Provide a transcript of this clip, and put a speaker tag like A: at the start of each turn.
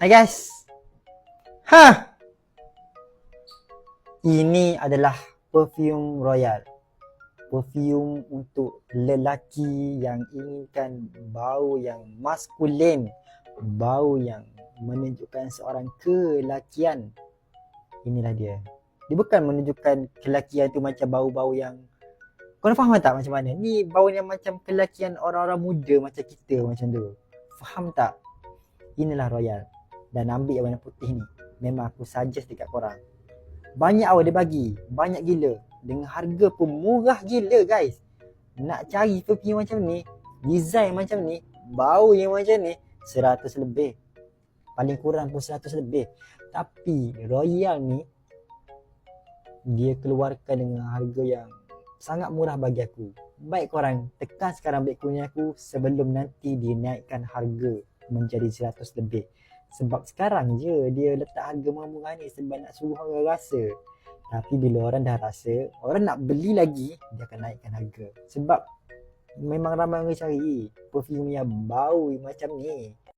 A: Hai guys. Ha, ini adalah perfume Royal. Perfume untuk lelaki yang inginkan bau yang maskulin, bau yang menunjukkan seorang kelakian. Inilah dia. Dia bukan menunjukkan kelakian tu macam bau-bau yang kau faham tak macam mana? Ni bau yang macam kelakian orang-orang muda macam kita macam tu. Faham tak? Inilah Royal. Dan ambil yang warna putih ni. Memang aku suggest dekat korang. Banyak awak dia bagi. Banyak gila. Dengan harga pun murah gila guys. Nak cari perfume macam ni, design macam ni, bau yang macam ni, 100 lebih. Paling kurang pun 100 lebih. Tapi Royal ni, dia keluarkan dengan harga yang sangat murah bagi aku. Baik korang tekan sekarang beg kuning aku sebelum nanti dia naikkan harga menjadi 100 lebih. Sebab sekarang je dia letak harga murah-murah ni sebab nak suruh orang rasa. Tapi bila orang dah rasa, orang nak beli lagi, dia akan naikkan harga. Sebab memang ramai orang cari perfume yang bau macam ni.